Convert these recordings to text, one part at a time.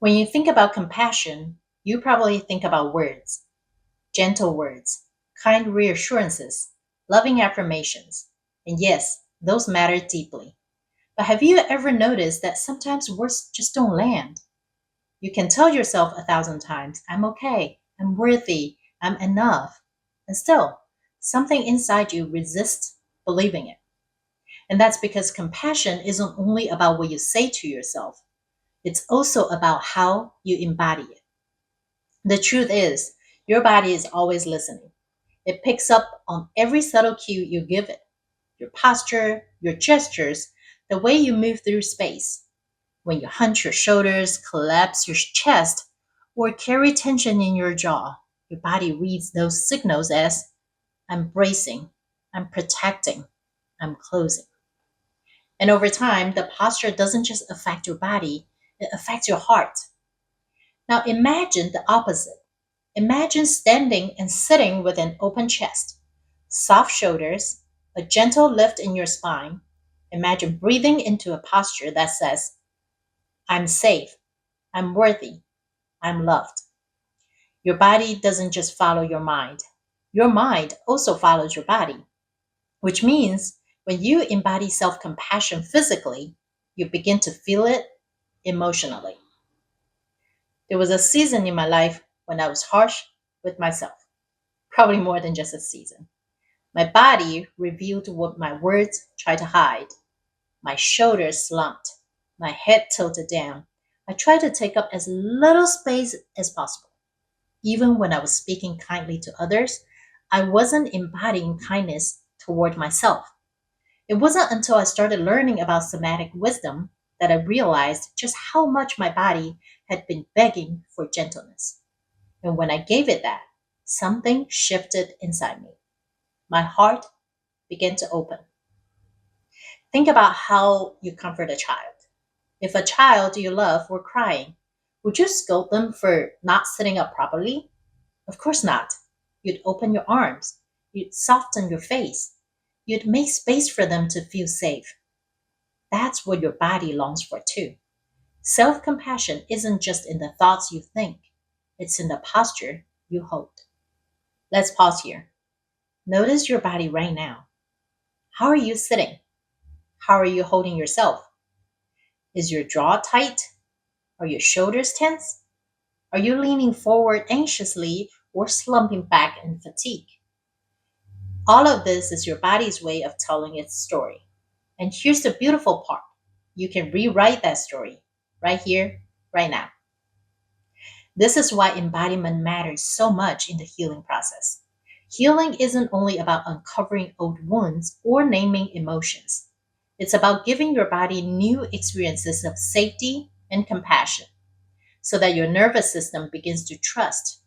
When you think about compassion, you probably think about words, gentle words, kind reassurances, loving affirmations. And yes, those matter deeply. But have you ever noticed that sometimes words just don't land? You can tell yourself 1,000 times, I'm okay, I'm worthy, I'm enough. And still, something inside you resists believing it. And that's because compassion isn't only about what you say to yourself, it's also about how you embody it. The truth is, your body is always listening. It picks up on every subtle cue you give it, your posture, your gestures, the way you move through space. When you hunch your shoulders, collapse your chest, or carry tension in your jaw, your body reads those signals as I'm bracing, I'm protecting, I'm closing. And over time, the posture doesn't just affect your body, it affects your heart. Now imagine the opposite. Imagine standing and sitting with an open chest, soft shoulders, a gentle lift in your spine. Imagine breathing into a posture that says, I'm safe, I'm worthy, I'm loved. Your body doesn't just follow your mind. Your mind also follows your body, which means when you embody self compassion physically, you begin to feel it emotionally. There was a season in my life when I was harsh with myself, probably more than just a season. My body revealed what my words tried to hide. My shoulders slumped, my head tilted down. I tried to take up as little space as possible. Even when I was speaking kindly to others, I wasn't embodying kindness toward myself. It wasn't until I started learning about somatic wisdom that I realized just how much my body had been begging for gentleness. And when I gave it that, something shifted inside me. My heart began to open. Think about how you comfort a child. If a child you love were crying, would you scold them for not sitting up properly? Of course not. You'd open your arms. You'd soften your face. You'd make space for them to feel safe. That's what your body longs for too. Self compassion isn't just in the thoughts you think, it's in the posture you hold. Let's pause here. Notice your body right now. How are you sitting? How are you holding yourself? Is your jaw tight? Are your shoulders tense? Are you leaning forward anxiously or slumping back in fatigue? All of this is your body's way of telling its story. And here's the beautiful part, you can rewrite that story right here, right now. This is why embodiment matters so much in the healing process. Healing isn't only about uncovering old wounds or naming emotions, it's about giving your body new experiences of safety and compassion so that your nervous system begins to trust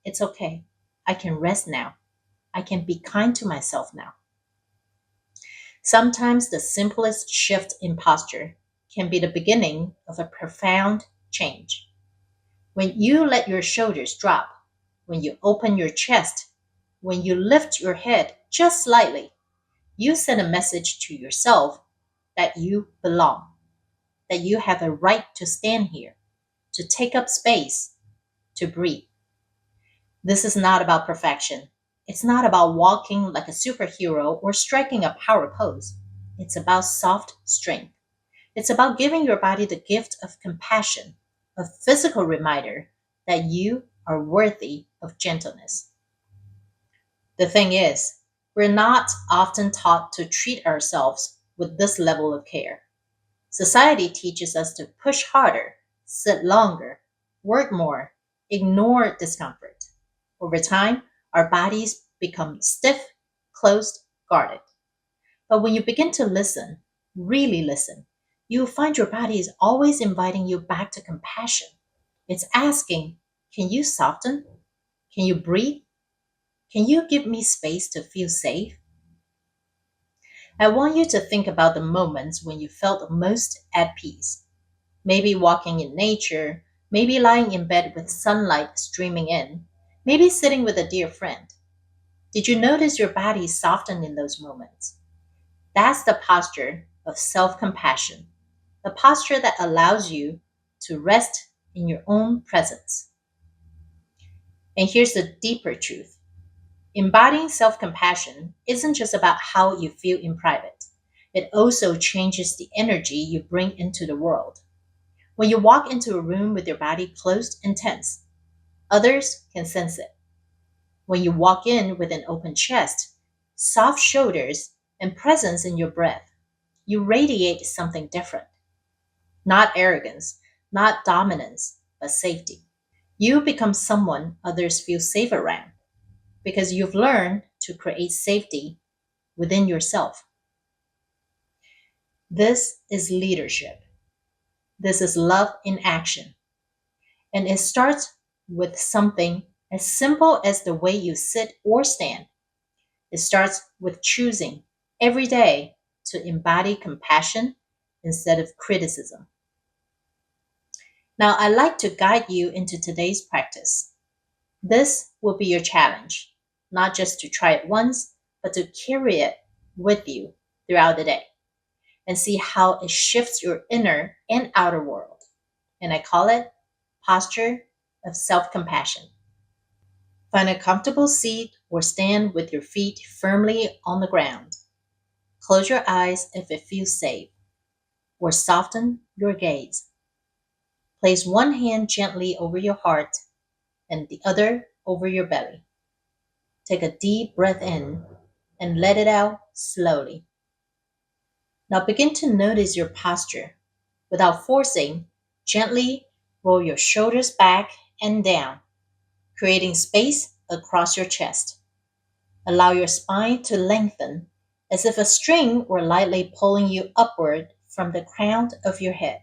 it's okay. I can rest now. I can be kind to myself now. Sometimes the simplest shift in posture can be the beginning of a profound change. When you let your shoulders drop, when you open your chest, when you lift your head just slightly, you send a message to yourself that you belong, that you have a right to stand here, to take up space, to breathe. This is not about perfection. It's not about walking like a superhero or striking a power pose. It's about soft strength. It's about giving your body the gift of compassion, a physical reminder that you are worthy of gentleness. The thing is, we're not often taught to treat ourselves with this level of care. Society teaches us to push harder, sit longer, work more, ignore discomfort. Over time, our bodies become stiff, closed, guarded. But when you begin to listen, really listen, you'll find your body is always inviting you back to compassion. It's asking, can you soften? Can you breathe? Can you give me space to feel safe? I want you to think about the moments when you felt most at peace. Maybe walking in nature, maybe lying in bed with sunlight streaming in, maybe sitting with a dear friend. Did you notice your body soften in those moments? That's the posture of self compassion, the posture that allows you to rest in your own presence. And here's the deeper truth: embodying self compassion isn't just about how you feel in private, it also changes the energy you bring into the world. When you walk into a room with your body closed and tense, others can sense it. When you walk in with an open chest, soft shoulders, and presence in your breath, you radiate something different. Not arrogance, not dominance, but safety. You become someone others feel safe around because you've learned to create safety within yourself. This is leadership. This is love in action. And it starts with something as simple as the way you sit or stand. It starts with choosing every day to embody compassion instead of criticism. Now, I'd like to guide you into today's practice. This will be your challenge, not just to try it once, but to carry it with you throughout the day and see how it shifts your inner and outer world. And I call it posture of self compassion. Find a comfortable seat or stand with your feet firmly on the ground. Close your eyes if it feels safe, or soften your gaze. Place one hand gently over your heart and the other over your belly. Take a deep breath in and let it out slowly. Now begin to notice your posture. Without forcing, gently roll your shoulders back and down, creating space across your chest. Allow your spine to lengthen as if a string were lightly pulling you upward from the crown of your head.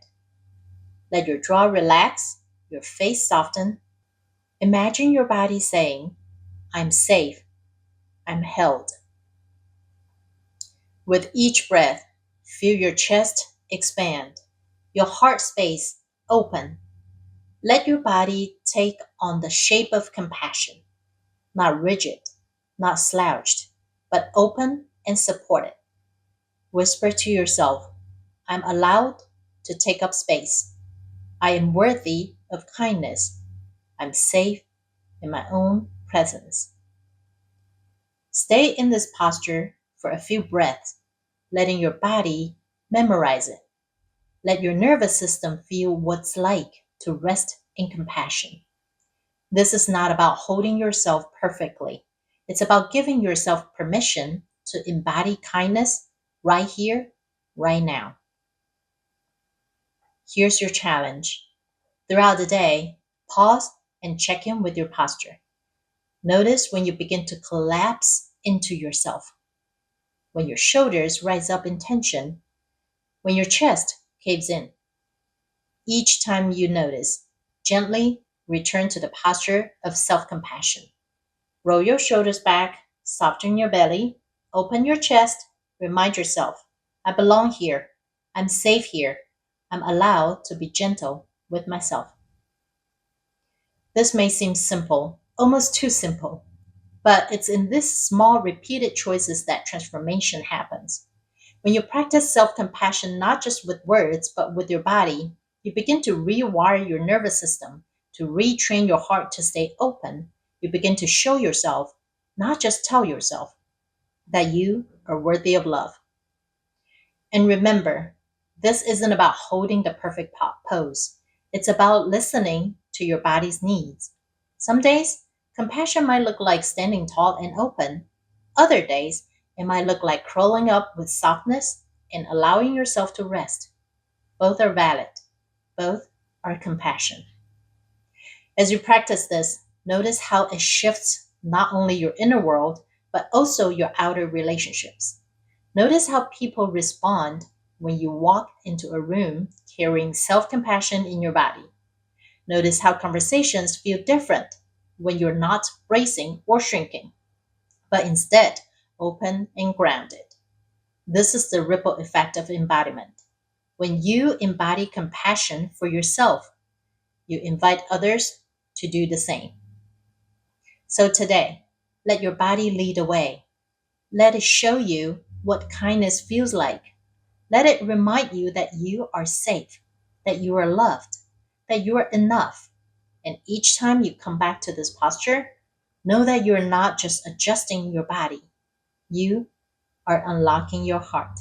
Let your jaw relax, your face soften. Imagine your body saying, I'm safe, I'm held. With each breath, feel your chest expand, your heart space open. Let your body take on the shape of compassion, not rigid, not slouched, but open and supported. Whisper to yourself, I'm allowed to take up space. I am worthy of kindness. I'm safe in my own presence. Stay in this posture for a few breaths, letting your body memorize it. Let your nervous system feel what's like to rest in compassion. This is not about holding yourself perfectly. It's about giving yourself permission to embody kindness right here, right now. Here's your challenge. Throughout the day, pause and check in with your posture. Notice when you begin to collapse into yourself, when your shoulders rise up in tension, when your chest caves in. Each time you notice, gently return to the posture of self compassion. Roll your shoulders back, soften your belly, open your chest, remind yourself, I belong here, I'm safe here, I'm allowed to be gentle with myself. This may seem simple, almost too simple, but it's in these small repeated choices that transformation happens. When you practice self compassion not just with words, but with your body, you begin to rewire your nervous system, to retrain your heart to stay open. You begin to show yourself, not just tell yourself, that you are worthy of love. And remember, this isn't about holding the perfect pose. It's about listening to your body's needs. Some days, compassion might look like standing tall and open. Other days, it might look like curling up with softness and allowing yourself to rest. Both are valid. Both are compassion. As you practice this, notice how it shifts not only your inner world, but also your outer relationships. Notice how people respond when you walk into a room carrying self compassion in your body. Notice how conversations feel different when you're not bracing or shrinking, but instead open and grounded. This is the ripple effect of embodiment. When you embody compassion for yourself, you invite others to do the same. So today, let your body lead the way. Let it show you what kindness feels like. Let it remind you that you are safe, that you are loved, that you are enough. And each time you come back to this posture, know that you're not just adjusting your body, you are unlocking your heart.